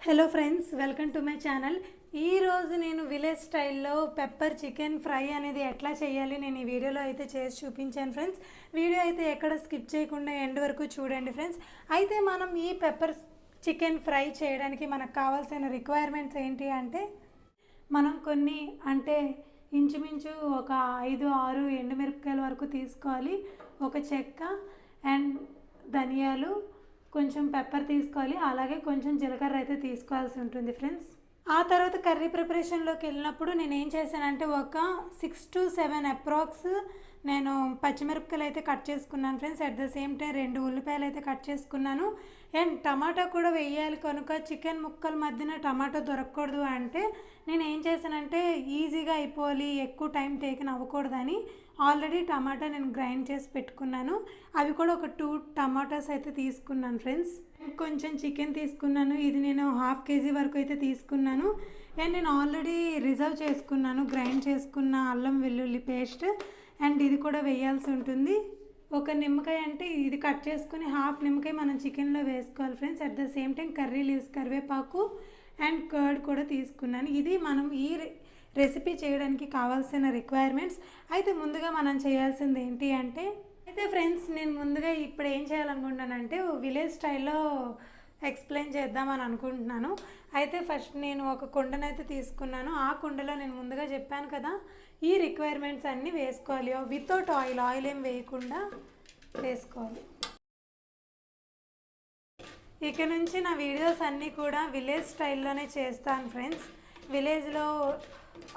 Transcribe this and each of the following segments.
Hello friends, welcome to my channel. ఈరోజు నేను village స్టైల్లో పెప్పర్ చికెన్ ఫ్రై అనేది ఎట్లా చేయాలి నేను ఈ వీడియోలో అయితే చేసి చూపించాను ఫ్రెండ్స్. వీడియో అయితే ఎక్కడ స్కిప్ చేయకుండా ఎండ్ వరకు చూడండి ఫ్రెండ్స్. అయితే మనం ఈ పెప్పర్ చికెన్ ఫ్రై చేయడానికి మనకు కావాల్సిన రిక్వైర్మెంట్స్ ఏంటి అంటే, మనం కొన్ని ఇంచుమించు ఒక 5-6 ఎండుమిరపకాయల వరకు తీసుకోవాలి. ఒక చెక్క అండ్ ధనియాలు, కొంచెం పెప్పర్ తీసుకోవాలి. అలాగే కొంచెం జీలకర్ర అయితే తీసుకోవాల్సి ఉంటుంది ఫ్రెండ్స్. ఆ తర్వాత కర్రీ ప్రిపరేషన్లోకి వెళ్ళినప్పుడు నేను ఏం చేశానంటే, ఒక 6 to 7 అప్రాక్స్ నేను పచ్చిమిరపకాయలు అయితే కట్ చేసుకున్నాను friends. At the same time 2 ఉల్లిపాయలు అయితే కట్ చేసుకున్నాను. అండ్ టమాటా కూడా వేయాలి కనుక చికెన్ ముక్కల మధ్యన టమాటా దొరకకూడదు అంటే నేను ఏం చేశానంటే, ఈజీగా అయిపోవాలి, ఎక్కువ టైం టేకన్ అవ్వకూడదని ఆల్రెడీ టమాటా నేను గ్రైండ్ చేసి పెట్టుకున్నాను. అవి కూడా ఒక 2 టమాటాస్ అయితే తీసుకున్నాను ఫ్రెండ్స్. కొంచెం చికెన్ తీసుకున్నాను. ఇది నేను 1/2 kg వరకు అయితే తీసుకున్నాను. అండ్ నేను ఆల్రెడీ రిజర్వ్ చేసుకున్నాను గ్రైండ్ చేసుకున్న అల్లం వెల్లుల్లి పేస్ట్. అండ్ ఇది కూడా వేయాల్సి ఉంటుంది. ఒక నిమ్మకాయ అంటే ఇది కట్ చేసుకుని హాఫ్ నిమ్మకాయ మనం చికెన్లో వేసుకోవాలి friends. At the same time curry leaves, కరివేపాకు అండ్ కర్డ్ కూడా తీసుకున్నాను. ఇది మనం ఈ రెసిపీ చేయడానికి కావాల్సిన రిక్వైర్మెంట్స్. అయితే ముందుగా మనం చేయాల్సింది ఏంటి అంటే, ఫ్రెండ్స్ నేను ముందుగా ఇప్పుడు ఏం చేయాలనుకుంటున్నానంటే విలేజ్ స్టైల్లో ఎక్స్ప్లెయిన్ చేద్దామని అనుకుంటున్నాను. అయితే ఫస్ట్ నేను ఒక కుండనైతే తీసుకున్నాను. ఆ కుండలో నేను ముందుగా చెప్పాను కదా, ఈ రిక్వైర్మెంట్స్ అన్నీ వేసుకోవాలి. వితౌట్ ఆయిల్ ఏం వేయకుండా వేసుకోవాలి. ఇక నుంచి నా వీడియోస్ అన్నీ కూడా విలేజ్ స్టైల్లోనే చేస్తాను ఫ్రెండ్స్. విలేజ్లో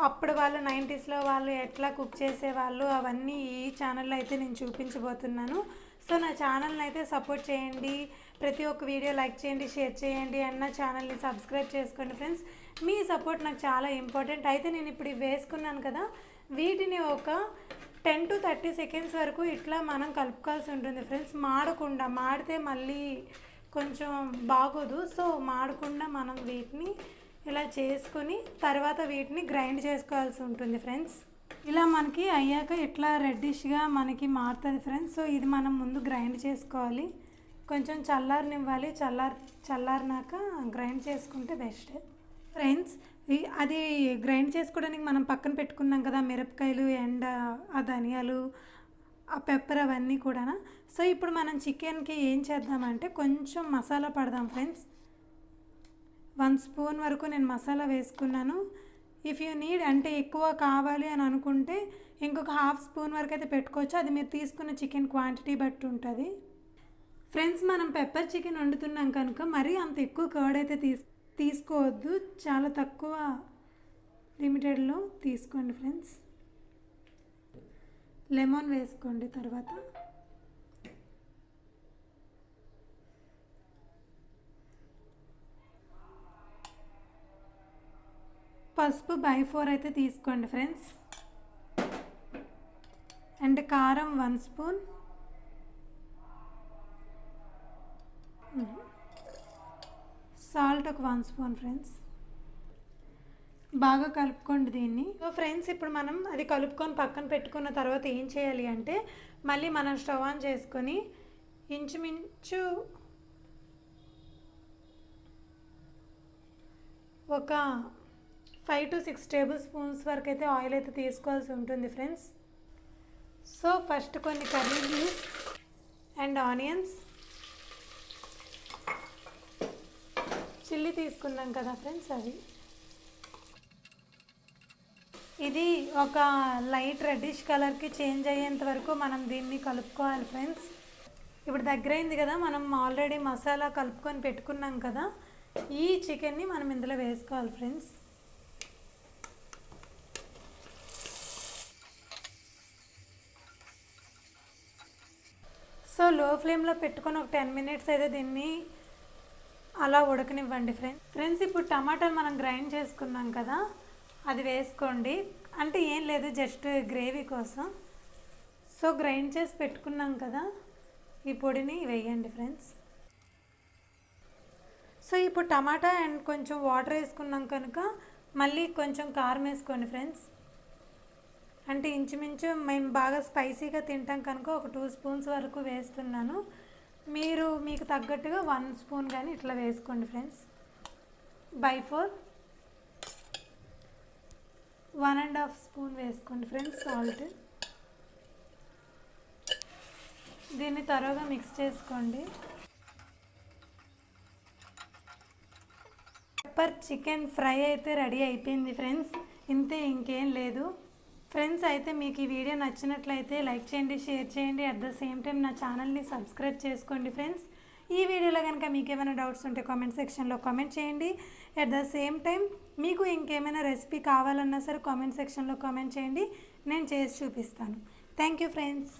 అప్పుడు వాళ్ళు 90sలో వాళ్ళు ఎట్లా కుక్ చేసేవాళ్ళు అవన్నీ ఈ ఛానల్లో అయితే నేను చూపించబోతున్నాను. సో నా ఛానల్ని అయితే సపోర్ట్ చేయండి. ప్రతి ఒక్క వీడియో లైక్ చేయండి, షేర్ చేయండి అండ్ నా ఛానల్ని సబ్స్క్రైబ్ చేసుకోండి ఫ్రెండ్స్. మీ సపోర్ట్ నాకు చాలా ఇంపార్టెంట్. అయితే నేను ఇప్పుడు వేసుకున్నాను కదా, వీటిని ఒక 10 to 30 seconds వరకు ఇట్లా మనం కలుపుకోవాల్సి ఉంటుంది ఫ్రెండ్స్. మాడితే మళ్ళీ కొంచెం బాగోదు. సో మాడకుండా మనం వీటిని ఇలా చేసుకొని తర్వాత వీటిని గ్రైండ్ చేసుకోవాల్సి ఉంటుంది ఫ్రెండ్స్. ఇలా మనకి అయ్యాక ఇట్లా రెడ్డిష్గా మనకి మారుతుంది ఫ్రెండ్స్. సో ఇది మనం ముందు గ్రైండ్ చేసుకోవాలి. కొంచెం చల్లారనివ్వాలి. చల్లారినాక గ్రైండ్ చేసుకుంటే బెస్ట్ ఫ్రెండ్స్. అది గ్రైండ్ చేసుకోవడానికి మనం పక్కన పెట్టుకున్నాం కదా మిరపకాయలు అండ్ ఆ ధనియాలు, ఆ పెప్పర్ అవన్నీ కూడా. సో ఇప్పుడు మనం చికెన్కి ఏం చేద్దామంటే కొంచెం మసాలా పడదాం ఫ్రెండ్స్. 1 స్పూన్ వరకు నేను మసాలా వేసుకున్నాను. ఇఫ్ యూ నీడ్ అంటే ఎక్కువ కావాలి అని అనుకుంటే ఇంకొక 1/2 స్పూన్ వరకు అయితే పెట్టుకోవచ్చు. అది మీరు తీసుకున్న చికెన్ క్వాంటిటీ బట్టి ఉంటుంది ఫ్రెండ్స్. మనం పెప్పర్ చికెన్ వండుతున్నాం కనుక మరీ అంత ఎక్కువ కర్డ్ అయితే తీసుకోవద్దు. చాలా తక్కువ లిమిటెడ్లో తీసుకోండి ఫ్రెండ్స్. లెమన్ వేసుకోండి. తర్వాత పసుపు by 4 అయితే తీసుకోండి ఫ్రెండ్స్. అండ్ కారం 1 స్పూన్, సాల్ట్ ఒక 1 స్పూన్ ఫ్రెండ్స్. బాగా కలుపుకోండి దీన్ని. సో ఫ్రెండ్స్ ఇప్పుడు మనం అది కలుపుకొని పక్కన పెట్టుకున్న తర్వాత ఏం చేయాలి అంటే, మళ్ళీ మనం స్టవ్ ఆన్ చేసుకొని ఇంచుమించు ఒక 5 to 6 టేబుల్ స్పూన్స్ వరకు అయితే ఆయిల్ అయితే తీసుకోవాల్సి ఉంటుంది ఫ్రెండ్స్. సో ఫస్ట్ కొన్ని curry leaves and onions, chilli తీసుకున్నాం కదా ఫ్రెండ్స్, అది ఇది ఒక లైట్ రెడ్డిష్ కలర్కి చేంజ్ అయ్యేంత వరకు మనం దీన్ని కలుపుకోవాలి ఫ్రెండ్స్. ఇప్పుడు దగ్గరైంది కదా, మనం ఆల్రెడీ మసాలా కలుపుకొని పెట్టుకున్నాం కదా, ఈ చికెన్ని మనం ఇందులో వేసుకోవాలి ఫ్రెండ్స్. సో లో ఫ్లేమ్లో పెట్టుకొని ఒక 10 minutes అయితే దీన్ని అలా ఉడకనివ్వండి ఫ్రెండ్స్. ఇప్పుడు టమాటాలు మనం గ్రైండ్ చేసుకున్నాం కదా, అది వేసుకోండి. అంటే ఏం లేదు, జస్ట్ గ్రేవీ కోసం. సో గ్రైండ్ చేసి పెట్టుకున్నాం కదా, ఈ పొడిని వేయండి ఫ్రెండ్స్. సో ఇప్పుడు టమాటా అండ్ కొంచెం వాటర్ వేసుకున్నాం కనుక మళ్ళీ కొంచెం కారం వేసుకోండి ఫ్రెండ్స్. అంటే ఇంచుమించు మేము బాగా స్పైసీగా తింటాం కనుక ఒక 2 స్పూన్స్ వరకు వేస్తున్నాను. మీకు తగ్గట్టుగా 1 స్పూన్ కానీ ఇట్లా వేసుకోండి ఫ్రెండ్స్. 1/4 1.5 స్పూన్ వేసుకోండి ఫ్రెండ్స్ సాల్ట్. దీన్ని త్వరగా మిక్స్ చేసుకోండి. పెప్పర్ చికెన్ ఫ్రై అయితే రెడీ అయిపోయింది ఫ్రెండ్స్. ఇంతే, ఇంకేం లేదు ఫ్రెండ్స్. అయితే మీకు ఈ వీడియో నచ్చినట్లయితే లైక్ చేయండి, షేర్ చేయండి. అట్ ద సేమ్ టైం నా ఛానల్ని సబ్స్క్రైబ్ చేసుకోండి ఫ్రెండ్స్. ఈ వీడియోలో కనుక మీకు ఏమైనా డౌట్స్ ఉంటే కామెంట్ సెక్షన్లో కామెంట్ చేయండి. అట్ ద సేమ్ టైం మీకు ఇంకేమైనా రెసిపీ కావాలన్నా సరే కామెంట్ సెక్షన్లో కామెంట్ చేయండి, నేను చేసి చూపిస్తాను. Thank you friends.